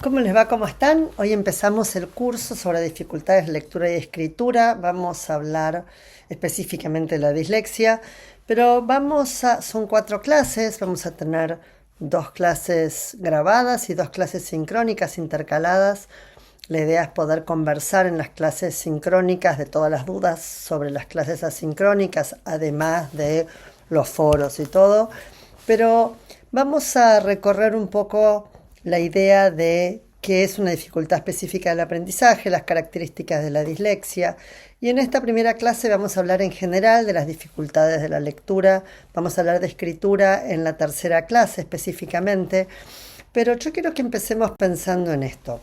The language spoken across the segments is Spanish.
¿Cómo les va? ¿Cómo están? Hoy empezamos el curso sobre dificultades de lectura y escritura. Vamos a hablar específicamente de la dislexia, pero son 4 clases. Vamos a tener 2 clases grabadas y 2 clases sincrónicas intercaladas. La idea es poder conversar en las clases sincrónicas de todas las dudas sobre las clases asincrónicas, además de los foros y todo. Pero vamos a recorrer un poco la idea de qué es una dificultad específica del aprendizaje, las características de la dislexia. Y en esta primera clase vamos a hablar en general de las dificultades de la lectura, vamos a hablar de escritura en la tercera clase específicamente, pero yo quiero que empecemos pensando en esto.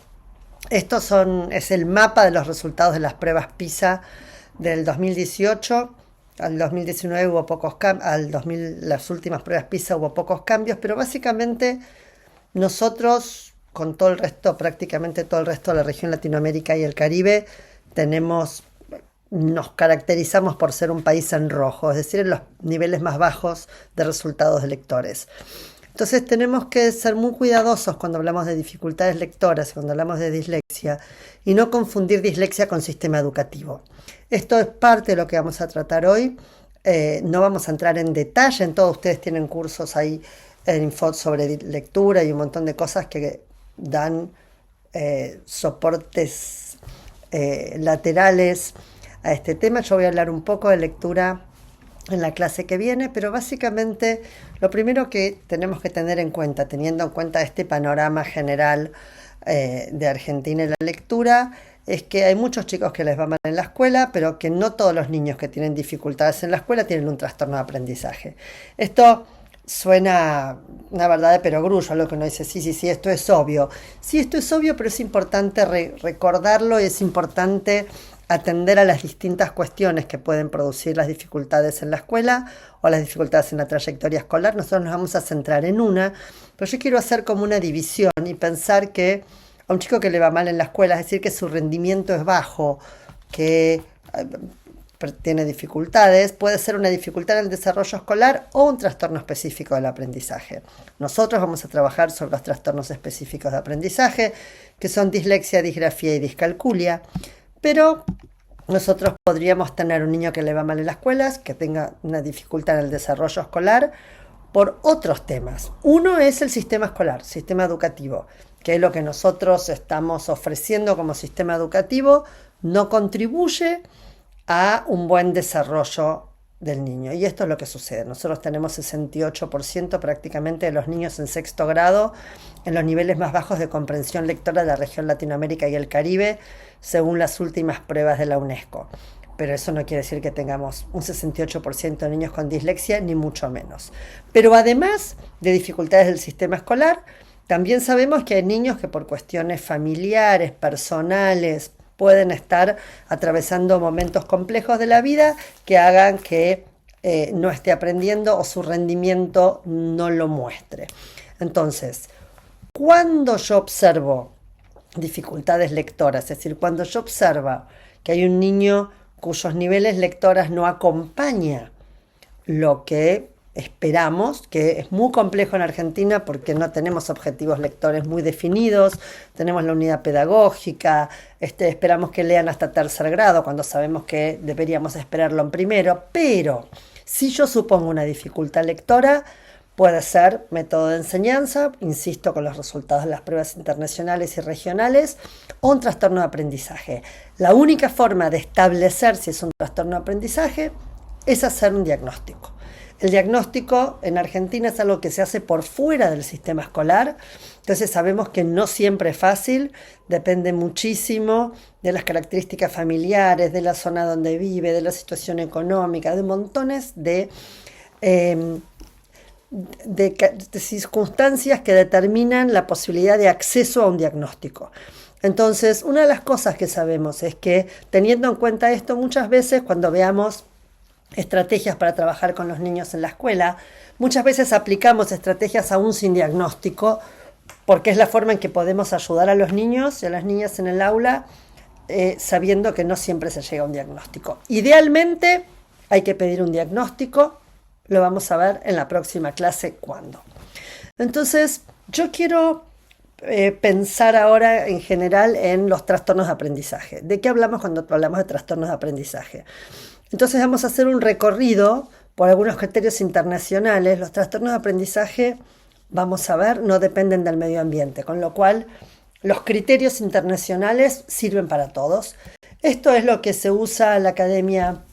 Es el mapa de los resultados de las pruebas PISA del 2018. Al 2019 hubo pocos cambios, las últimas pruebas PISA hubo pocos cambios, pero básicamente nosotros, con todo el resto, prácticamente todo el resto de la región Latinoamérica y el Caribe, nos caracterizamos por ser un país en rojo, es decir, en los niveles más bajos de resultados de lectores. Entonces tenemos que ser muy cuidadosos cuando hablamos de dificultades lectoras, cuando hablamos de dislexia, y no confundir dislexia con sistema educativo. Esto es parte de lo que vamos a tratar hoy. No vamos a entrar en detalle en todo. Ustedes tienen cursos ahí en Info sobre lectura y un montón de cosas que dan soportes laterales a este tema. Yo voy a hablar un poco de lectura en la clase que viene, pero básicamente lo primero que tenemos que tener en cuenta, teniendo en cuenta este panorama general de Argentina y la lectura, es que hay muchos chicos que les va mal en la escuela, pero que no todos los niños que tienen dificultades en la escuela tienen un trastorno de aprendizaje. Esto suena una verdad de perogrullo, algo que uno dice, sí, esto es obvio. Sí, esto es obvio, pero es importante recordarlo y es importante atender a las distintas cuestiones que pueden producir las dificultades en la escuela o las dificultades en la trayectoria escolar. Nosotros nos vamos a centrar en una, pero yo quiero hacer como una división y pensar que a un chico que le va mal en la escuela, es decir, que su rendimiento es bajo, que tiene dificultades, puede ser una dificultad en el desarrollo escolar o un trastorno específico del aprendizaje. Nosotros vamos a trabajar sobre los trastornos específicos de aprendizaje, que son dislexia, disgrafía y discalculia, pero nosotros podríamos tener un niño que le va mal en las escuelas, que tenga una dificultad en el desarrollo escolar por otros temas. Uno es el sistema escolar, sistema educativo, que es lo que nosotros estamos ofreciendo como sistema educativo, no contribuye a un buen desarrollo del niño. Y esto es lo que sucede. Nosotros tenemos 68% prácticamente de los niños en sexto grado en los niveles más bajos de comprensión lectora de la región Latinoamérica y el Caribe, según las últimas pruebas de la UNESCO. Pero eso no quiere decir que tengamos un 68% de niños con dislexia, ni mucho menos. Pero además de dificultades del sistema escolar, también sabemos que hay niños que por cuestiones familiares, personales, pueden estar atravesando momentos complejos de la vida que hagan que no esté aprendiendo o su rendimiento no lo muestre. Entonces, cuando yo observo dificultades lectoras, es decir, cuando yo observo que hay un niño cuyos niveles lectoras no acompaña lo que esperamos, que es muy complejo en Argentina porque no tenemos objetivos lectores muy definidos, tenemos la unidad pedagógica, esperamos que lean hasta tercer grado cuando sabemos que deberíamos esperarlo en primero, pero si yo supongo una dificultad lectora, puede ser método de enseñanza, insisto con los resultados de las pruebas internacionales y regionales, o un trastorno de aprendizaje. La única forma de establecer si es un trastorno de aprendizaje es hacer un diagnóstico. El diagnóstico en Argentina es algo que se hace por fuera del sistema escolar, entonces sabemos que no siempre es fácil, depende muchísimo de las características familiares, de la zona donde vive, de la situación económica, de montones de circunstancias que determinan la posibilidad de acceso a un diagnóstico. Entonces, una de las cosas que sabemos es que, teniendo en cuenta esto, muchas veces cuando veamos estrategias para trabajar con los niños en la escuela, muchas veces aplicamos estrategias aún sin diagnóstico, porque es la forma en que podemos ayudar a los niños y a las niñas en el aula, sabiendo que no siempre se llega a un diagnóstico. Idealmente hay que pedir un diagnóstico, lo vamos a ver en la próxima clase cuándo. Entonces, yo quiero pensar ahora en general en los trastornos de aprendizaje. ¿De qué hablamos cuando hablamos de trastornos de aprendizaje? Entonces vamos a hacer un recorrido por algunos criterios internacionales. Los trastornos de aprendizaje, vamos a ver, no dependen del medio ambiente, con lo cual los criterios internacionales sirven para todos. Esto es lo que se usa en la Academia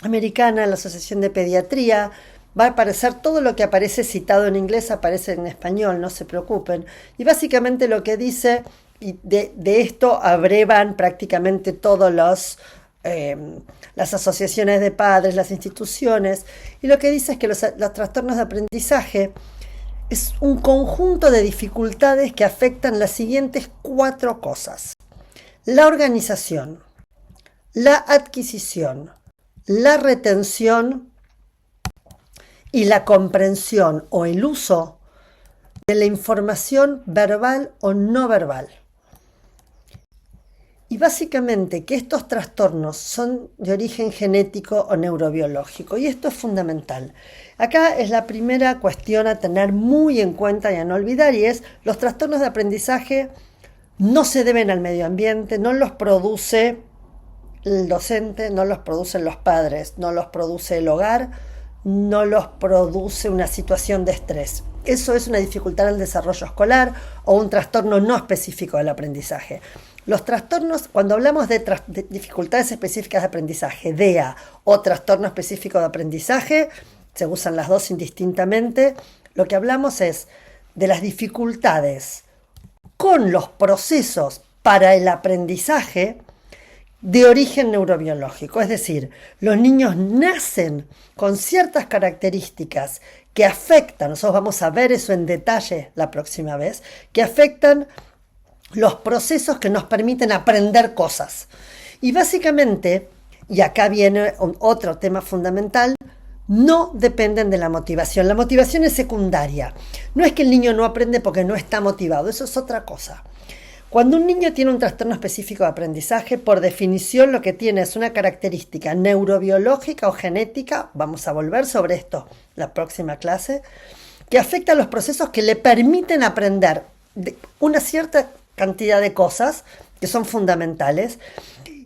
Americana, en la Asociación de Pediatría. Va a aparecer todo lo que aparece citado en inglés, aparece en español, no se preocupen. Y básicamente lo que dice, y de esto abrevan prácticamente todos las asociaciones de padres, las instituciones, y lo que dice es que los trastornos de aprendizaje es un conjunto de dificultades que afectan las siguientes 4 cosas: la organización, la adquisición, la retención y la comprensión o el uso de la información verbal o no verbal. Y básicamente que estos trastornos son de origen genético o neurobiológico, y esto es fundamental. Acá es la primera cuestión a tener muy en cuenta y a no olvidar, y es: los trastornos de aprendizaje no se deben al medio ambiente, no los produce el docente, no los producen los padres, no los produce el hogar, no los produce una situación de estrés. Eso es una dificultad en el desarrollo escolar o un trastorno no específico del aprendizaje. Los trastornos, cuando hablamos de dificultades específicas de aprendizaje, DEA o trastorno específico de aprendizaje, se usan las dos indistintamente. Lo que hablamos es de las dificultades con los procesos para el aprendizaje de origen neurobiológico, es decir, los niños nacen con ciertas características que afectan, nosotros vamos a ver eso en detalle la próxima vez, que afectan los procesos que nos permiten aprender cosas. Y básicamente, y acá viene otro tema fundamental, no dependen de la motivación. La motivación es secundaria. No es que el niño no aprende porque no está motivado, eso es otra cosa. Cuando un niño tiene un trastorno específico de aprendizaje, por definición lo que tiene es una característica neurobiológica o genética, vamos a volver sobre esto la próxima clase, que afecta a los procesos que le permiten aprender una cierta cantidad de cosas que son fundamentales.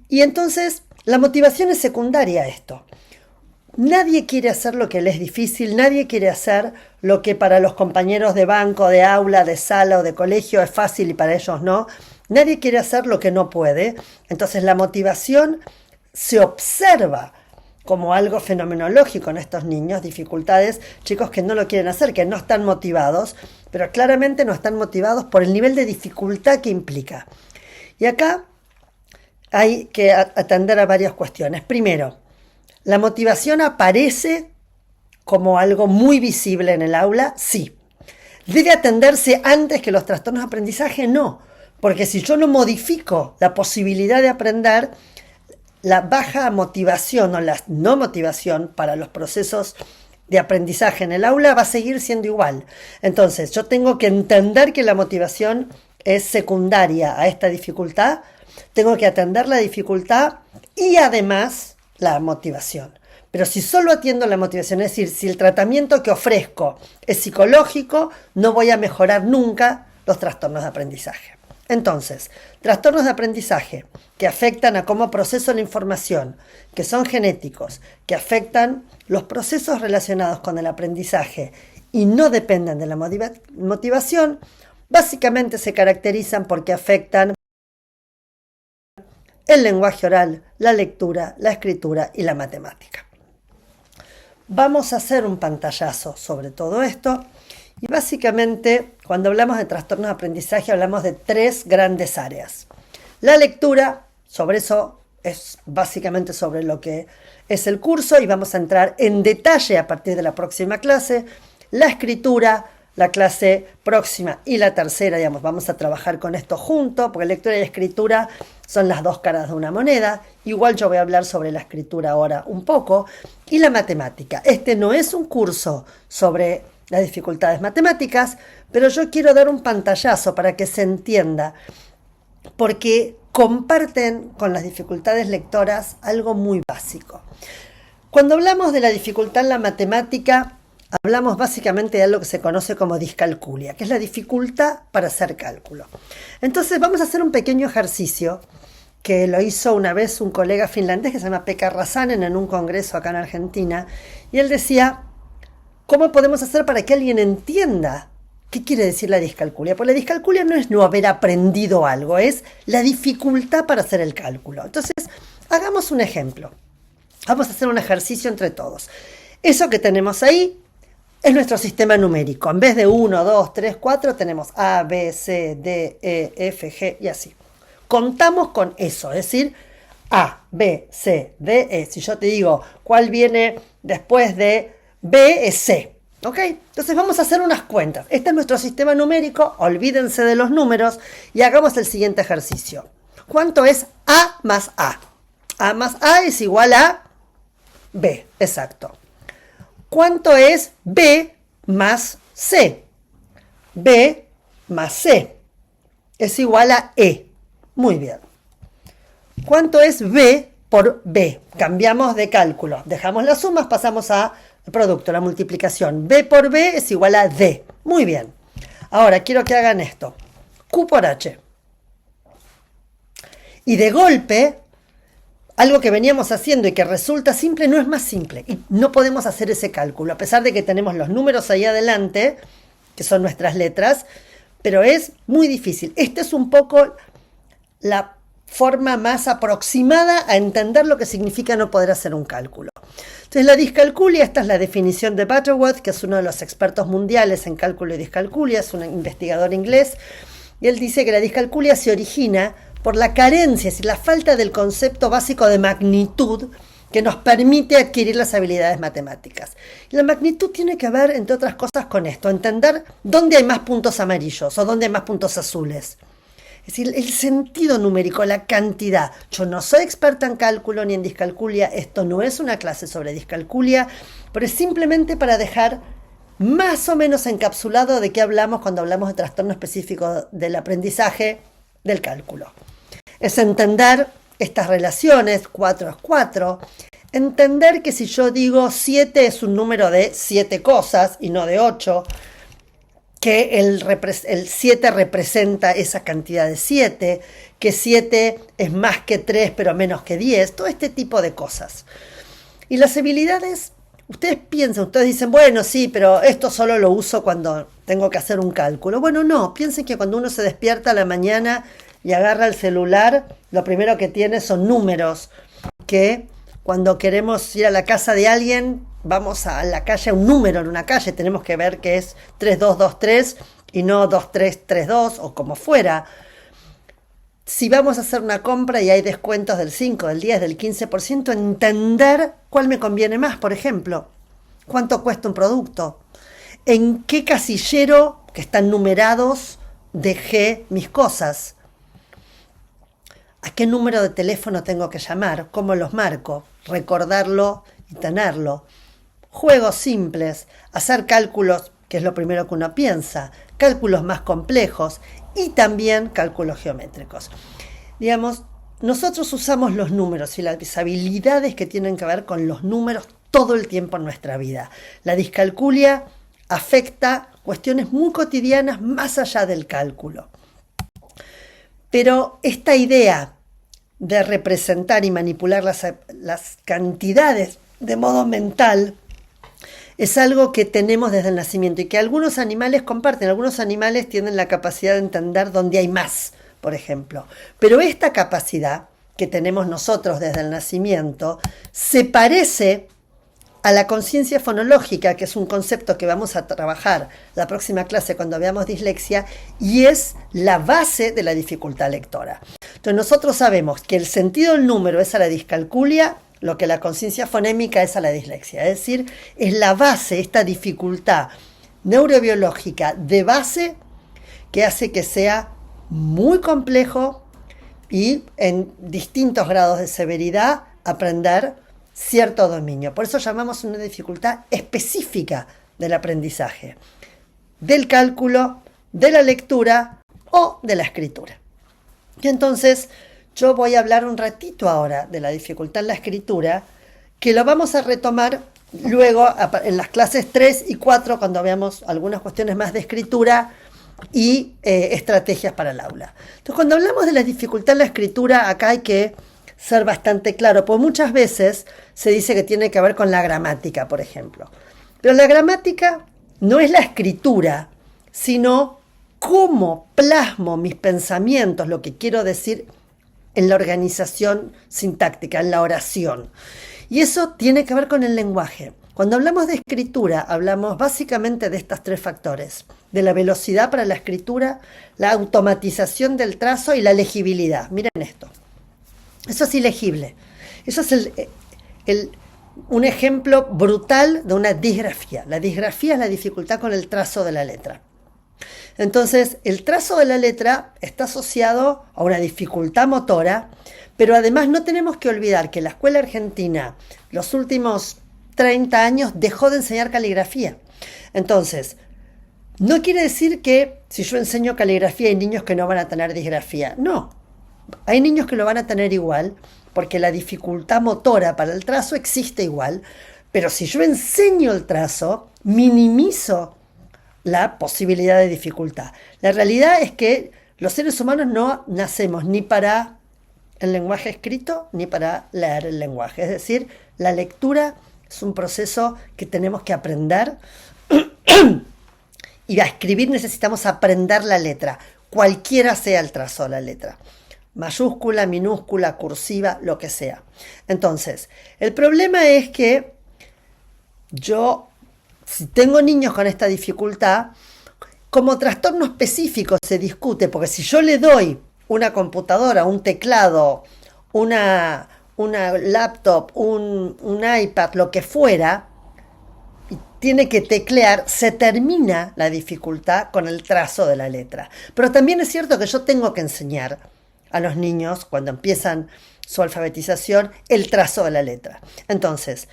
Y entonces la motivación es secundaria a esto. Nadie quiere hacer lo que le es difícil, nadie quiere hacer lo que para los compañeros de banco, de aula, de sala o de colegio es fácil y para ellos no. Nadie quiere hacer lo que no puede. Entonces la motivación se observa como algo fenomenológico en estos niños, dificultades, chicos que no lo quieren hacer, que no están motivados, pero claramente no están motivados por el nivel de dificultad que implica. Y acá hay que atender a varias cuestiones. Primero, ¿la motivación aparece como algo muy visible en el aula? Sí. ¿Debe atenderse antes que los trastornos de aprendizaje? No, porque si yo no modifico la posibilidad de aprender, la baja motivación o la no motivación para los procesos de aprendizaje en el aula va a seguir siendo igual. Entonces, yo tengo que entender que la motivación es secundaria a esta dificultad, tengo que atender la dificultad y además la motivación. Pero si solo atiendo la motivación, es decir, si el tratamiento que ofrezco es psicológico, no voy a mejorar nunca los trastornos de aprendizaje. Entonces, trastornos de aprendizaje que afectan a cómo proceso la información, que son genéticos, que afectan los procesos relacionados con el aprendizaje y no dependen de la motivación, básicamente se caracterizan porque afectan el lenguaje oral, la lectura, la escritura y la matemática. Vamos a hacer un pantallazo sobre todo esto y básicamente cuando hablamos de trastornos de aprendizaje hablamos de 3 grandes áreas. La lectura, sobre eso es básicamente sobre lo que es el curso y vamos a entrar en detalle a partir de la próxima clase. La escritura, la clase próxima y la tercera, digamos, vamos a trabajar con esto junto, porque lectura y escritura son las 2 caras de una moneda. Igual yo voy a hablar sobre la escritura ahora un poco. Y la matemática. Este no es un curso sobre las dificultades matemáticas, pero yo quiero dar un pantallazo para que se entienda, porque comparten con las dificultades lectoras algo muy básico. Cuando hablamos de la dificultad en la matemática, hablamos básicamente de algo que se conoce como discalculia, que es la dificultad para hacer cálculo. Entonces vamos a hacer un pequeño ejercicio que lo hizo una vez un colega finlandés que se llama Pekka Räsänen en un congreso acá en Argentina, y él decía, ¿cómo podemos hacer para que alguien entienda qué quiere decir la discalculia? Porque la discalculia no es no haber aprendido algo, es la dificultad para hacer el cálculo. Entonces, hagamos un ejemplo. Vamos a hacer un ejercicio entre todos. Eso que tenemos ahí es nuestro sistema numérico. En vez de 1, 2, 3, 4, tenemos A, B, C, D, E, F, G y así. Contamos con eso, es decir, A, B, C, D, E. Si yo te digo cuál viene después de B, es C. ¿Ok? Entonces vamos a hacer unas cuentas. Este es nuestro sistema numérico, olvídense de los números y hagamos el siguiente ejercicio. ¿Cuánto es A más A? A más A es igual a B, exacto. ¿Cuánto es B más C? B más C es igual a E. Muy bien. ¿Cuánto es B por B? Cambiamos de cálculo. Dejamos las sumas, pasamos al producto, la multiplicación. B por B es igual a D. Muy bien. Ahora quiero que hagan esto. Q por H. Y de golpe, algo que veníamos haciendo y que resulta simple no es más simple. Y no podemos hacer ese cálculo, a pesar de que tenemos los números ahí adelante, que son nuestras letras, pero es muy difícil. Esta es un poco la forma más aproximada a entender lo que significa no poder hacer un cálculo. Entonces, la discalculia, esta es la definición de Butterworth, que es uno de los expertos mundiales en cálculo y discalculia, es un investigador inglés, y él dice que la discalculia se origina por la carencia, es decir, la falta del concepto básico de magnitud que nos permite adquirir las habilidades matemáticas. Y la magnitud tiene que ver, entre otras cosas, con esto, entender dónde hay más puntos amarillos o dónde hay más puntos azules. Es decir, el sentido numérico, la cantidad. Yo no soy experta en cálculo ni en discalculia, esto no es una clase sobre discalculia, pero es simplemente para dejar más o menos encapsulado de qué hablamos cuando hablamos de trastorno específico del aprendizaje del cálculo. Es entender estas relaciones, 4 es 4, entender que si yo digo 7 es un número de 7 cosas y no de 8, que el 7 representa esa cantidad de 7, que 7 es más que 3 pero menos que 10, todo este tipo de cosas. Y las habilidades, ustedes piensan, ustedes dicen, bueno, sí, pero esto solo lo uso cuando tengo que hacer un cálculo. Bueno, no, piensen que cuando uno se despierta a la mañana y agarra el celular, lo primero que tiene son números, que cuando queremos ir a la casa de alguien, vamos a la calle, a un número en una calle, tenemos que ver que es 3223 y no 2332 o como fuera. Si vamos a hacer una compra y hay descuentos del 5, del 10, del 15%, entender cuál me conviene más, por ejemplo. ¿Cuánto cuesta un producto? ¿En qué casillero, que están numerados, dejé mis cosas? ¿A qué número de teléfono tengo que llamar? ¿Cómo los marco? Recordarlo y tenerlo. Juegos simples, hacer cálculos, que es lo primero que uno piensa, cálculos más complejos y también cálculos geométricos. Digamos, nosotros usamos los números y las habilidades que tienen que ver con los números todo el tiempo en nuestra vida. La discalculia afecta cuestiones muy cotidianas más allá del cálculo. Pero esta idea de representar y manipular las cantidades de modo mental es algo que tenemos desde el nacimiento y que algunos animales comparten. Algunos animales tienen la capacidad de entender dónde hay más, por ejemplo. Pero esta capacidad que tenemos nosotros desde el nacimiento se parece a la conciencia fonológica, que es un concepto que vamos a trabajar la próxima clase cuando veamos dislexia, y es la base de la dificultad lectora. Entonces nosotros sabemos que el sentido del número es a la discalculia, lo que la conciencia fonémica es a la dislexia. Es decir, es la base, esta dificultad neurobiológica de base que hace que sea muy complejo y en distintos grados de severidad aprender cierto dominio. Por eso llamamos una dificultad específica del aprendizaje, del cálculo, de la lectura o de la escritura. Y entonces yo voy a hablar un ratito ahora de la dificultad en la escritura, que lo vamos a retomar Luego, en las clases 3 y 4, cuando veamos algunas cuestiones más de escritura y estrategias para el aula. Entonces, cuando hablamos de la dificultad en la escritura, acá hay que ser bastante claro, porque muchas veces se dice que tiene que ver con la gramática, por ejemplo. Pero la gramática no es la escritura, sino cómo plasmo mis pensamientos, lo que quiero decir en la organización sintáctica, en la oración. Y eso tiene que ver con el lenguaje. Cuando hablamos de escritura, hablamos básicamente de estos tres factores: de la velocidad para la escritura, la automatización del trazo y la legibilidad. Miren esto. Eso es ilegible. Eso es un ejemplo brutal de una disgrafía. La disgrafía es la dificultad con el trazo de la letra. Entonces, el trazo de la letra está asociado a una dificultad motora, pero además no tenemos que olvidar que la escuela argentina, los últimos 30 años, dejó de enseñar caligrafía. Entonces, no quiere decir que si yo enseño caligrafía hay niños que no van a tener disgrafía. No, hay niños que lo van a tener igual, porque la dificultad motora para el trazo existe igual, pero si yo enseño el trazo, minimizo la posibilidad de dificultad. La realidad es que los seres humanos no nacemos ni para el lenguaje escrito ni para leer el lenguaje. Es decir, la lectura es un proceso que tenemos que aprender y a escribir necesitamos aprender la letra, cualquiera sea el trazo de la letra. Mayúscula, minúscula, cursiva, lo que sea. Entonces, el problema es que si tengo niños con esta dificultad, como trastorno específico se discute, porque si yo le doy una computadora, un teclado, una laptop, un iPad, lo que fuera, y tiene que teclear, se termina la dificultad con el trazo de la letra. Pero también es cierto que yo tengo que enseñar a los niños, cuando empiezan su alfabetización, el trazo de la letra. Entonces,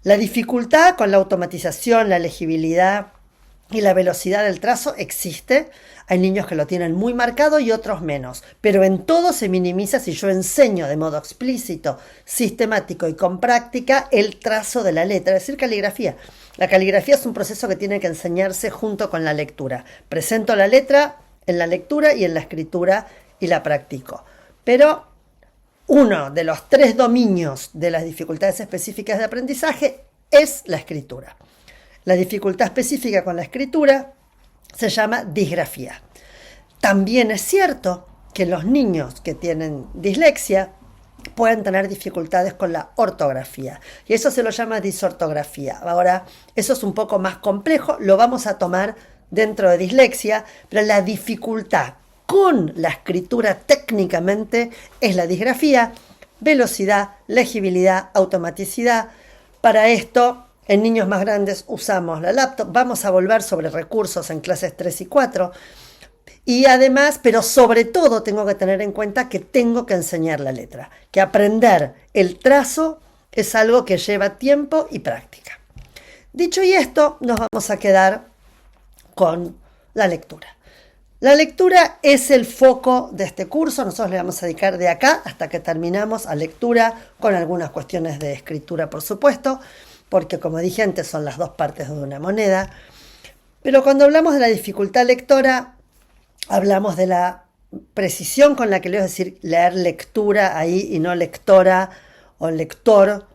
la dificultad con la automatización, la legibilidad y la velocidad del trazo existe. Hay niños que lo tienen muy marcado y otros menos, pero en todo se minimiza si yo enseño de modo explícito, sistemático y con práctica el trazo de la letra, es decir, caligrafía. La caligrafía es un proceso que tiene que enseñarse junto con la lectura. Presento la letra en la lectura y en la escritura y la practico. Pero uno de los 3 dominios de las dificultades específicas de aprendizaje es la escritura. La dificultad específica con la escritura se llama disgrafía. También es cierto que los niños que tienen dislexia pueden tener dificultades con la ortografía, y eso se lo llama disortografía. Ahora, eso es un poco más complejo, lo vamos a tomar dentro de dislexia, pero la dificultad con la escritura técnicamente es la disgrafía, velocidad, legibilidad, automaticidad. Para esto, en niños más grandes usamos la laptop. Vamos a volver sobre recursos en clases 3 y 4. Y además, pero sobre todo tengo que tener en cuenta que tengo que enseñar la letra, que aprender el trazo es algo que lleva tiempo y práctica. Dicho y esto, nos vamos a quedar con la lectura. La lectura es el foco de este curso. Nosotros le vamos a dedicar de acá hasta que terminamos a lectura, con algunas cuestiones de escritura, por supuesto, porque como dije antes son las dos partes de una moneda. Pero cuando hablamos de la dificultad lectora, hablamos de la precisión con la que le voy a decir leer lectura ahí y no lectora o lector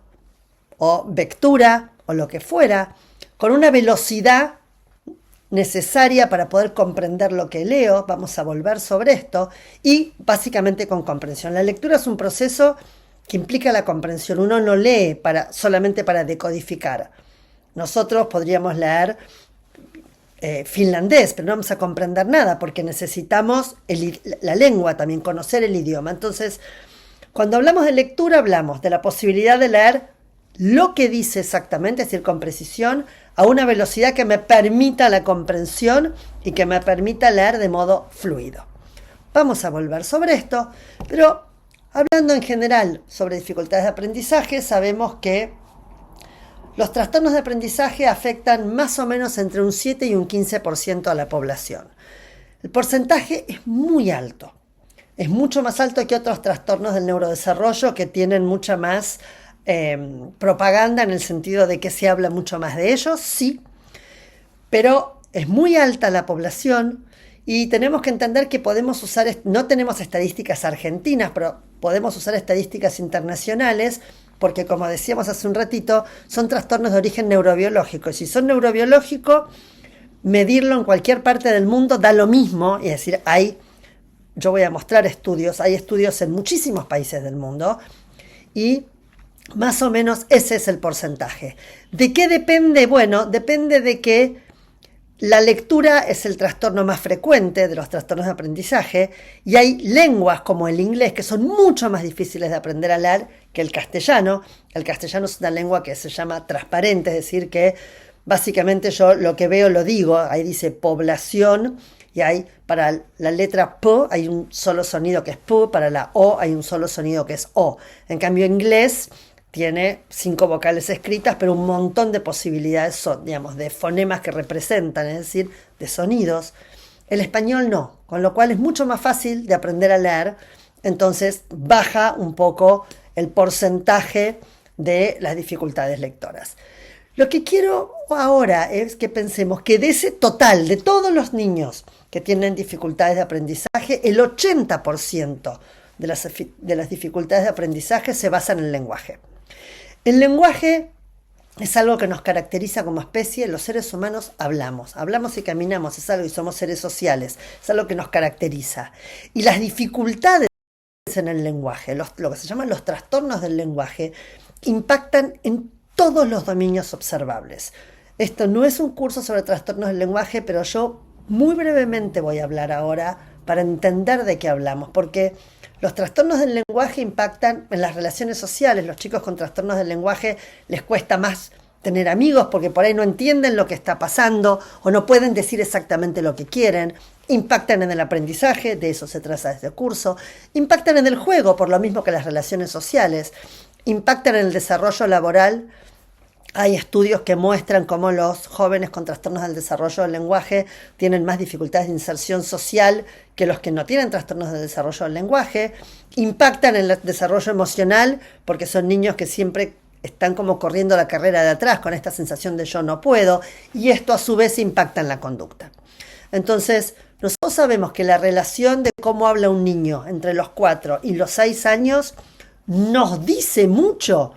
o vectura o lo que fuera, con una velocidad necesaria para poder comprender lo que leo. Vamos a volver sobre esto, y básicamente con comprensión. La lectura es un proceso que implica la comprensión. Uno no lee solamente para decodificar. Nosotros podríamos leer finlandés, pero no vamos a comprender nada porque necesitamos la lengua también, conocer el idioma. Entonces, cuando hablamos de lectura, hablamos de la posibilidad de leer lo que dice exactamente, es decir, con precisión, a una velocidad que me permita la comprensión y que me permita leer de modo fluido. Vamos a volver sobre esto, pero hablando en general sobre dificultades de aprendizaje, sabemos que los trastornos de aprendizaje afectan más o menos entre un 7 y un 15% a la población. El porcentaje es muy alto, es mucho más alto que otros trastornos del neurodesarrollo que tienen mucha más propaganda en el sentido de que se habla mucho más de ellos, sí, pero es muy alta la población y tenemos que entender que podemos usar, no tenemos estadísticas argentinas, pero podemos usar estadísticas internacionales porque, como decíamos hace un ratito, son trastornos de origen neurobiológico. Y si son neurobiológicos, medirlo en cualquier parte del mundo da lo mismo, es decir, yo voy a mostrar estudios, hay estudios en muchísimos países del mundo y más o menos ese es el porcentaje. ¿De qué depende? Bueno, depende de que la lectura es el trastorno más frecuente de los trastornos de aprendizaje y hay lenguas como el inglés que son mucho más difíciles de aprender a leer que el castellano. El castellano es una lengua que se llama transparente, es decir, que básicamente yo lo que veo lo digo, ahí dice población y hay para la letra P hay un solo sonido que es P, para la O hay un solo sonido que es O. En cambio inglés tiene 5 vocales escritas, pero un montón de posibilidades, digamos, de fonemas que representan, es decir, de sonidos. El español no, con lo cual es mucho más fácil de aprender a leer, entonces baja un poco el porcentaje de las dificultades lectoras. Lo que quiero ahora es que pensemos que de ese total, de todos los niños que tienen dificultades de aprendizaje, el 80% de las dificultades de aprendizaje se basan en el lenguaje. El lenguaje es algo que nos caracteriza como especie. Los seres humanos hablamos y caminamos, es algo y somos seres sociales, es algo que nos caracteriza. Y las dificultades en el lenguaje, lo que se llaman los trastornos del lenguaje, impactan en todos los dominios observables. Esto no es un curso sobre trastornos del lenguaje, pero yo muy brevemente voy a hablar ahora para entender de qué hablamos, porque los trastornos del lenguaje impactan en las relaciones sociales. Los chicos con trastornos del lenguaje les cuesta más tener amigos porque por ahí no entienden lo que está pasando o no pueden decir exactamente lo que quieren. Impactan en el aprendizaje, de eso se trata este curso. Impactan en el juego, por lo mismo que las relaciones sociales. Impactan en el desarrollo laboral. Hay estudios que muestran cómo los jóvenes con trastornos del desarrollo del lenguaje tienen más dificultades de inserción social que los que no tienen trastornos del desarrollo del lenguaje. Impactan en el desarrollo emocional porque son niños que siempre están como corriendo la carrera de atrás con esta sensación de yo no puedo, y esto a su vez impacta en la conducta. Entonces, nosotros sabemos que la relación de cómo habla un niño entre los 4 y los 6 años nos dice mucho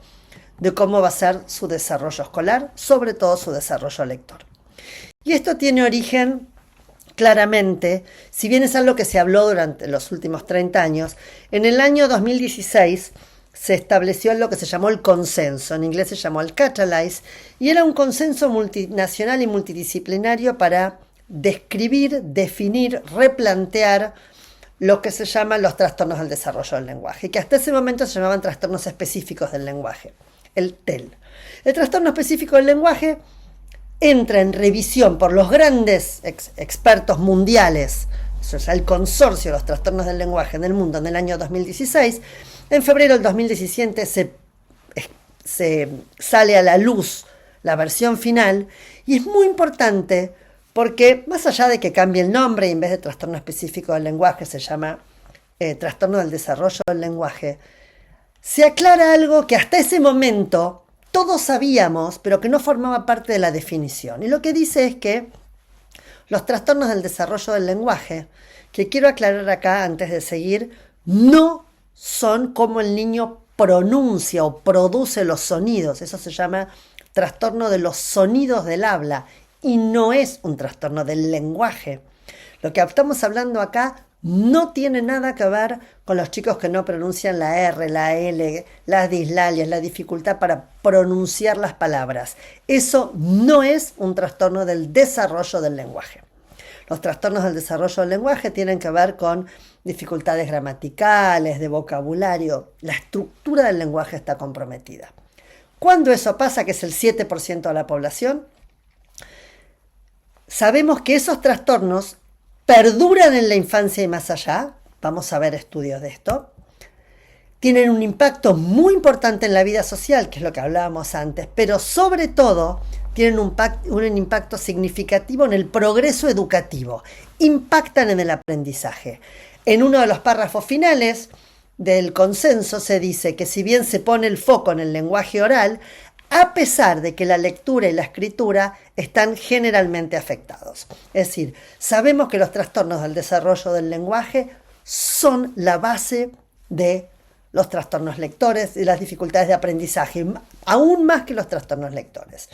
de cómo va a ser su desarrollo escolar, sobre todo su desarrollo lector. Y esto tiene origen claramente, si bien es algo que se habló durante los últimos 30 años, en el año 2016 se estableció lo que se llamó el consenso, en inglés se llamó el Catalyze, y era un consenso multinacional y multidisciplinario para describir, definir, replantear lo que se llaman los trastornos del desarrollo del lenguaje, que hasta ese momento se llamaban trastornos específicos del lenguaje. El TEL. El trastorno específico del lenguaje entra en revisión por los grandes expertos mundiales, eso es el consorcio de los trastornos del lenguaje en el mundo en el año 2016. En febrero del 2017 se sale a la luz la versión final y es muy importante porque más allá de que cambie el nombre y en vez de trastorno específico del lenguaje se llama trastorno del desarrollo del lenguaje, se aclara algo que hasta ese momento todos sabíamos, pero que no formaba parte de la definición. Y lo que dice es que los trastornos del desarrollo del lenguaje, que quiero aclarar acá antes de seguir, no son como el niño pronuncia o produce los sonidos. Eso se llama trastorno de los sonidos del habla y no es un trastorno del lenguaje. Lo que estamos hablando acá no tiene nada que ver con los chicos que no pronuncian la R, la L, las dislalias, la dificultad para pronunciar las palabras. Eso no es un trastorno del desarrollo del lenguaje. Los trastornos del desarrollo del lenguaje tienen que ver con dificultades gramaticales, de vocabulario. La estructura del lenguaje está comprometida. ¿Cuándo eso pasa, que es el 7% de la población? Sabemos que esos trastornos perduran en la infancia y más allá. Vamos a ver estudios de esto. Tienen un impacto muy importante en la vida social, que es lo que hablábamos antes, pero sobre todo tienen un impacto significativo en el progreso educativo. Impactan en el aprendizaje. En uno de los párrafos finales del consenso se dice que si bien se pone el foco en el lenguaje oral, a pesar de que la lectura y la escritura están generalmente afectados. Es decir, sabemos que los trastornos del desarrollo del lenguaje son la base de los trastornos lectores y las dificultades de aprendizaje, aún más que los trastornos lectores.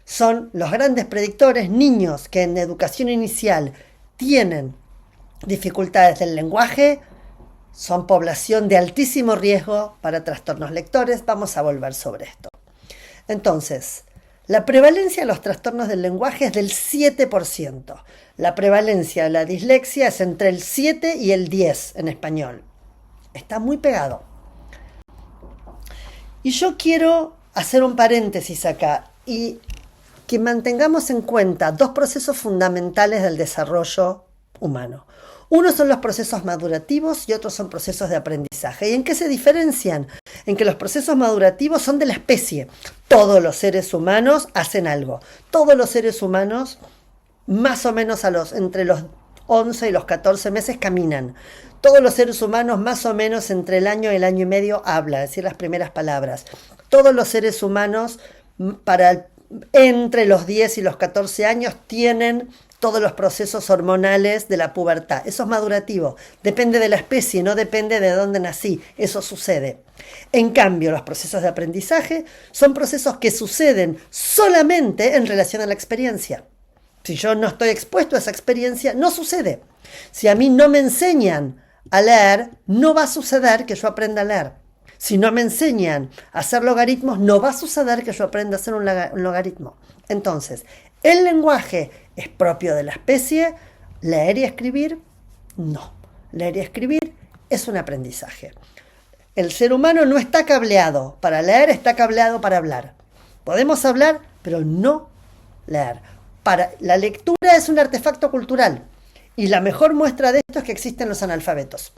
Son los grandes predictores. Niños que en educación inicial tienen dificultades del lenguaje son población de altísimo riesgo para trastornos lectores. Vamos a volver sobre esto. Entonces, la prevalencia de los trastornos del lenguaje es del 7%. La prevalencia de la dislexia es entre el 7 y el 10 en español. Está muy pegado. Y yo quiero hacer un paréntesis acá y que mantengamos en cuenta dos procesos fundamentales del desarrollo humano. Uno son los procesos madurativos y otros son procesos de aprendizaje. ¿Y en qué se diferencian? En que los procesos madurativos son de la especie. Todos los seres humanos hacen algo. Todos los seres humanos, más o menos entre los 11 y los 14 meses, caminan. Todos los seres humanos, más o menos entre el año y el año y medio, hablan, es decir, las primeras palabras. Todos los seres humanos, entre los 10 y los 14 años, tienen todos los procesos hormonales de la pubertad. Eso es madurativo. Depende de la especie, no depende de dónde nací. Eso sucede. En cambio, los procesos de aprendizaje son procesos que suceden solamente en relación a la experiencia. Si yo no estoy expuesto a esa experiencia, no sucede. Si a mí no me enseñan a leer, no va a suceder que yo aprenda a leer. Si no me enseñan a hacer logaritmos, no va a suceder que yo aprenda a hacer un logaritmo. Entonces, el lenguaje es propio de la especie. Leer y escribir, no. Leer y escribir es un aprendizaje. El ser humano no está cableado para leer, está cableado para hablar. Podemos hablar, pero no leer. La lectura es un artefacto cultural. Y la mejor muestra de esto es que existen los analfabetos.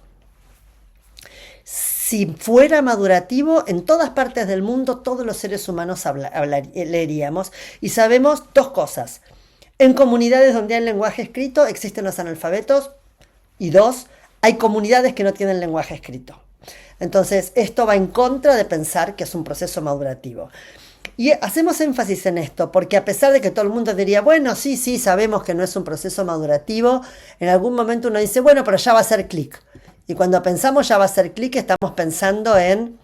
Si fuera madurativo, en todas partes del mundo todos los seres humanos leeríamos. Y sabemos dos cosas. En comunidades donde hay lenguaje escrito existen los analfabetos. Y dos, hay comunidades que no tienen lenguaje escrito. Entonces, esto va en contra de pensar que es un proceso madurativo. Y hacemos énfasis en esto porque a pesar de que todo el mundo diría, bueno, sí, sabemos que no es un proceso madurativo, en algún momento uno dice, bueno, pero ya va a hacer clic. Y cuando pensamos ya va a ser clic, estamos pensando en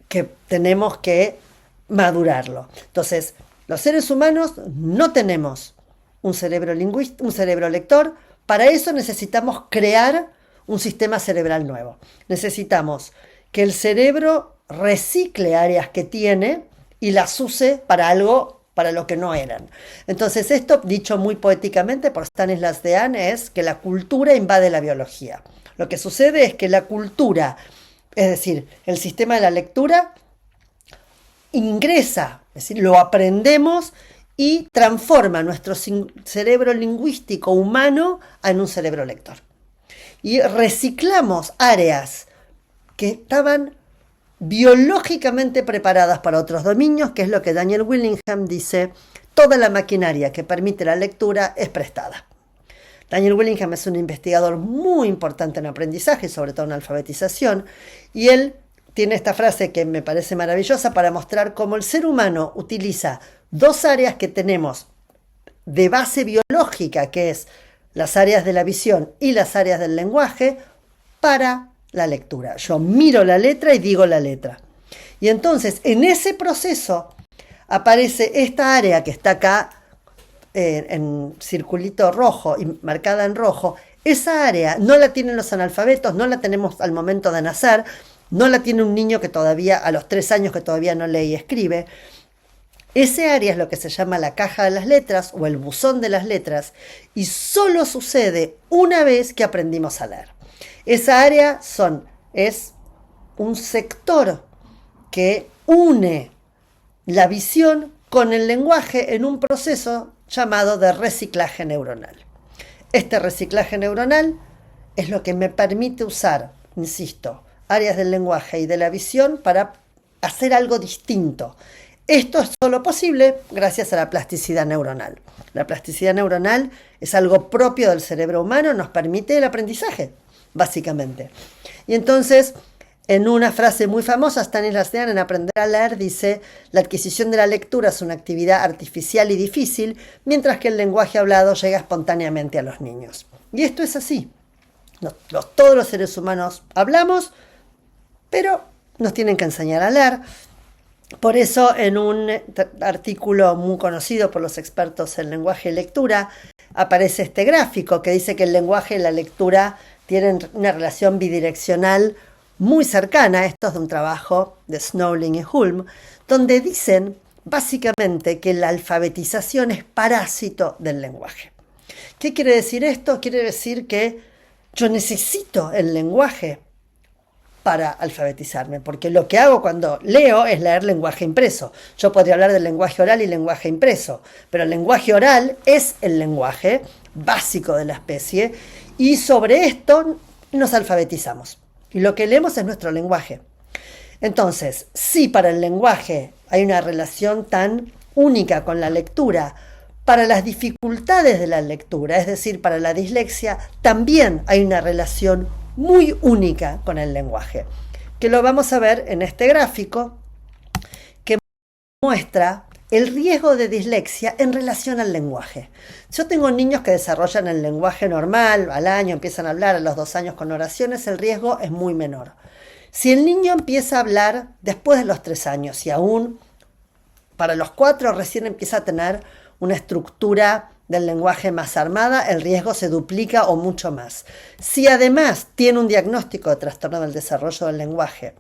que tenemos que madurarlo. Entonces, los seres humanos no tenemos un cerebro lector. Para eso necesitamos crear un sistema cerebral nuevo. Necesitamos que el cerebro recicle áreas que tiene y las use para algo para lo que no eran. Entonces, esto, dicho muy poéticamente por Stanislas Dehaene, es que la cultura invade la biología. Lo que sucede es que la cultura, es decir, el sistema de la lectura, ingresa, es decir, lo aprendemos y transforma nuestro cerebro lingüístico humano en un cerebro lector. Y reciclamos áreas que estaban biológicamente preparadas para otros dominios, que es lo que Daniel Willingham dice, toda la maquinaria que permite la lectura es prestada. Daniel Willingham es un investigador muy importante en aprendizaje, sobre todo en alfabetización, y él tiene esta frase que me parece maravillosa para mostrar cómo el ser humano utiliza dos áreas que tenemos de base biológica, que es las áreas de la visión y las áreas del lenguaje, para la lectura. Yo miro la letra y digo la letra. Y entonces, en ese proceso, aparece esta área que está acá, en circulito rojo y marcada en rojo. Esa área no la tienen los analfabetos, no la tenemos al momento de nacer, no la tiene un niño que todavía, a los 3 años, que todavía no lee y escribe. Ese área es lo que se llama la caja de las letras o el buzón de las letras, y solo sucede una vez que aprendimos a leer. Esa área es un sector que une la visión con el lenguaje en un proceso llamado de reciclaje neuronal. Este reciclaje neuronal es lo que me permite usar, insisto, áreas del lenguaje y de la visión para hacer algo distinto. Esto es solo posible gracias a la plasticidad neuronal. La plasticidad neuronal es algo propio del cerebro humano, nos permite el aprendizaje, básicamente. Y entonces, en una frase muy famosa, Stanislas Dehaene en Aprender a leer dice: la adquisición de la lectura es una actividad artificial y difícil, mientras que el lenguaje hablado llega espontáneamente a los niños. Y esto es así. Todos los seres humanos hablamos, pero nos tienen que enseñar a leer. Por eso, en un artículo muy conocido por los expertos en lenguaje y lectura, aparece este gráfico que dice que el lenguaje y la lectura tienen una relación bidireccional muy cercana. Esto es de un trabajo de Snowling y Hulme, donde dicen básicamente que la alfabetización es parásito del lenguaje. ¿Qué quiere decir esto? Quiere decir que yo necesito el lenguaje para alfabetizarme, porque lo que hago cuando leo es leer lenguaje impreso. Yo podría hablar del lenguaje oral y lenguaje impreso, pero el lenguaje oral es el lenguaje básico de la especie y sobre esto nos alfabetizamos. Y lo que leemos es nuestro lenguaje. Entonces, si para el lenguaje hay una relación tan única con la lectura, para las dificultades de la lectura, es decir, para la dislexia, también hay una relación muy única con el lenguaje, que lo vamos a ver en este gráfico que muestra el riesgo de dislexia en relación al lenguaje. Yo tengo niños que desarrollan el lenguaje normal, al año empiezan a hablar, a los 2 años con oraciones, el riesgo es muy menor. Si el niño empieza a hablar después de los 3 años y aún para los 4 recién empieza a tener una estructura del lenguaje más armada, el riesgo se duplica o mucho más. Si además tiene un diagnóstico de trastorno del desarrollo del lenguaje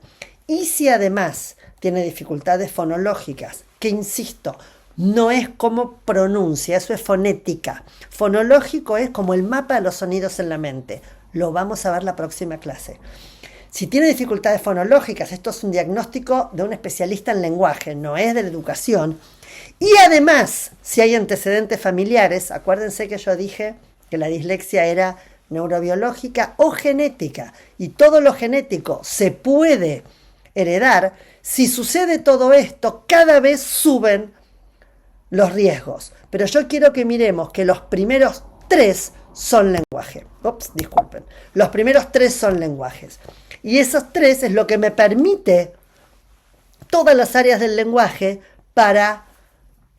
y si además tiene dificultades fonológicas, que insisto, no es como pronuncia, eso es fonética. Fonológico es como el mapa de los sonidos en la mente. Lo vamos a ver la próxima clase. Si tiene dificultades fonológicas, esto es un diagnóstico de un especialista en lenguaje, no es de la educación. Y además, si hay antecedentes familiares, acuérdense que yo dije que la dislexia era neurobiológica o genética, y todo lo genético se puede heredar. Si sucede todo esto, cada vez suben los riesgos. Pero yo quiero que miremos que los primeros 3 son lenguaje. Disculpen. Los primeros 3 son lenguajes. Y esos 3 es lo que me permite todas las áreas del lenguaje para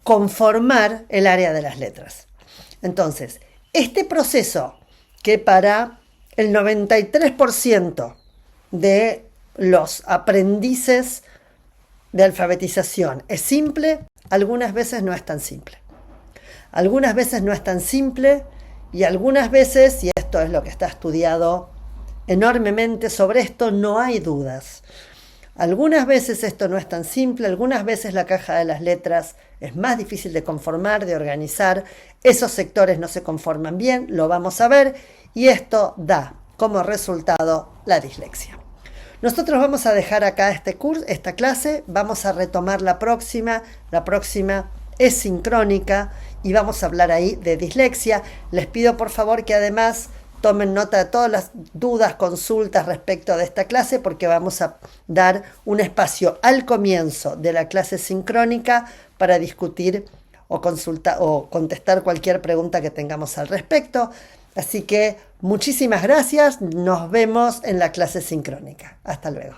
conformar el área de las letras. Entonces, este proceso que para el 93% de los aprendices de alfabetización es simple, algunas veces no es tan simple. Algunas veces no es tan simple y algunas veces, y esto es lo que está estudiado enormemente sobre esto, no hay dudas. Algunas veces esto no es tan simple, algunas veces la caja de las letras es más difícil de conformar, de organizar, esos sectores no se conforman bien, lo vamos a ver, y esto da como resultado la dislexia. Nosotros vamos a dejar acá este curso, esta clase, vamos a retomar la próxima es sincrónica y vamos a hablar ahí de dislexia. Les pido por favor que además tomen nota de todas las dudas, consultas respecto de esta clase, porque vamos a dar un espacio al comienzo de la clase sincrónica para discutir o contestar cualquier pregunta que tengamos al respecto. Así que muchísimas gracias, nos vemos en la clase sincrónica. Hasta luego.